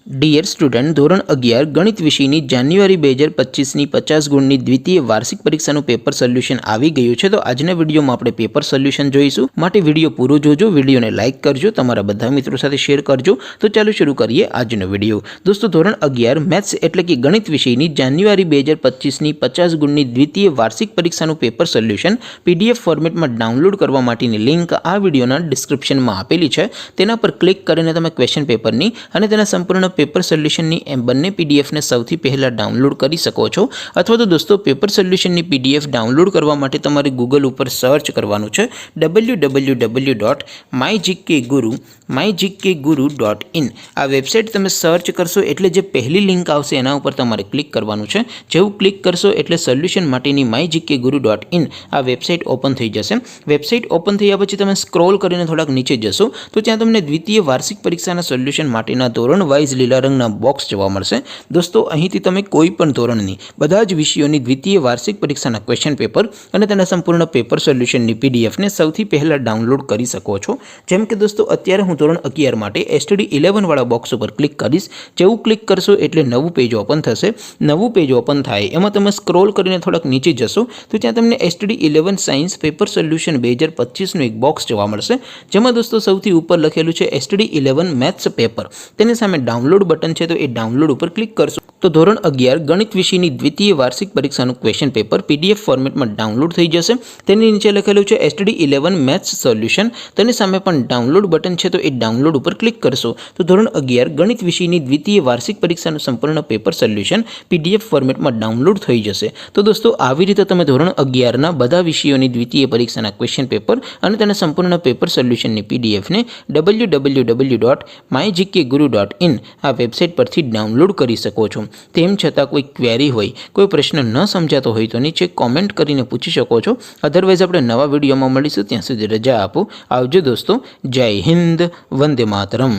Dear student, ધોરણ 11 ગણિત વિષયની જાન્યુઆરી 2025ની 50 ગુણની દ્વિતીય વાર્ષિક પરીક્ષાનું પેપર સોલ્યુશન આવી ગયું છે. તો આજના વિડીયોમાં આપણે પેપર સોલ્યુશન જોઈશું. માટે વિડીયો પૂરો જોજો, વિડીયોને લાઇક કરજો, તમારા બધા મિત્રો સાથે શેર કરજો. તો ચાલો શરૂ કરીએ આજનો વિડીયો. દોસ્તો, ધોરણ 11 મેથ્સ એટલે કે ગણિત વિષયની જાન્યુઆરી 2025ની 50 ગુણની દ્વિતીય વાર્ષિક પરીક્ષાનું પેપર સોલ્યુશન પીડીએફ ફોર્મેટમાં ડાઉનલોડ કરવા માટેની લિંક આ વિડીયોના ડિસ્ક્રિપ્શનમાં આપેલી છે. તેના પર ક્લિક કરીને તમે ક્વેશ્ચન પેપરની અને તેના સંપૂર્ણ પેપર સોલ્યુશનની બંને પીડીએફને સૌથી પહેલાં ડાઉનલોડ કરી શકો છો. અથવા તો દોસ્તો, પેપર સોલ્યુશનની પીડીએફ ડાઉનલોડ કરવા માટે તમારે ગૂગલ ઉપર સર્ચ કરવાનું છે www.mygkguru.in. આ વેબસાઇટ તમે સર્ચ કરશો એટલે જે પહેલી લિંક આવશે એના ઉપર તમારે ક્લિક કરવાનું છે. જેવું ક્લિક કરશો એટલે સોલ્યુશન માટેની mygkguru.in આ વેબસાઇટ ઓપન થઈ જશે. વેબસાઇટ ઓપન થયા પછી તમે સ્ક્રોલ કરીને થોડાક નીચે જશો તો ત્યાં તમને દ્વિતીય વાર્ષિક પરીક્ષાના સોલ્યુશન માટેના ધોરણ વાઇઝ લીલા રંગના બોક્સ જોવા મળશે. દોસ્તો, અહીંથી તમે કોઈ પણ ધોરણની બધા જ વિષયોની દ્વિતીય વાર્ષિક પરીક્ષાના ક્વેશ્ચન પેપર અને તેના સંપૂર્ણ પેપર સોલ્યુશનની પીડીએફને સૌથી પહેલાં ડાઉનલોડ કરી શકો છો. જેમ કે દોસ્તો, અત્યારે હું ધોરણ 11 માટે STD 11 વાળા બોક્સ ઉપર ક્લિક કરીશ. જેવું ક્લિક કરશો એટલે નવું પેજ ઓપન થશે. નવું પેજ ઓપન થાય એમાં તમે સ્ક્રોલ કરીને થોડાક નીચે જશો તો ત્યાં તમને STD 11 સાયન્સ પેપર સોલ્યુશન 2025નું એક બોક્સ જોવા મળશે. જેમાં દોસ્તો સૌથી ઉપર લખેલું છે STD 11 મેથ્સ પેપર. તેની સામે ડાઉનલોડ બટન છે તો એ ડાઉનલોડ ઉપર ક્લિક કરશો તો ધોરણ 11 ગણિત વિષયની દ્વિતીય વાર્ષિક પરીક્ષાનું ક્વેશ્ચન પેપર પીડીએફ ફોર્મેટમાં ડાઉનલોડ થઈ જશે. તેની નીચે લખેલું છે STD 11 મેથ્સ સોલ્યુશન. તેની સામે પણ ડાઉનલોડ બટન છે તો એ ડાઉનલોડ ઉપર ક્લિક કરશો તો ધોરણ 11 ગણિત વિષયની દ્વિતીય વાર્ષિક પરીક્ષાનું સંપૂર્ણ પેપર સોલ્યુશન પીડીએફ ફોર્મેટમાં ડાઉનલોડ થઈ જશે. તો દોસ્તો, આવી રીતે તમે ધોરણ 11ના બધા વિષયોની દ્વિતીય પરીક્ષાના ક્વેશ્ચન પેપર અને તેના સંપૂર્ણ પેપર સોલ્યુશનની પીડીએફને www.mygkguru.in આ વેબસાઇટ પરથી ડાઉનલોડ કરી શકો છો. તેમ છતાં કોઈ ક્વેરી હોય, કોઈ પ્રશ્ન ન સમજાતો હોય તો નીચે કોમેન્ટ કરીને પૂછી શકો છો. અધરવાઇઝ આપણે નવા વિડીયોમાં મળીશું. ત્યાં સુધી રજા આપો. આવજો દોસ્તો. જય હિન્દ. વંદે માતરમ.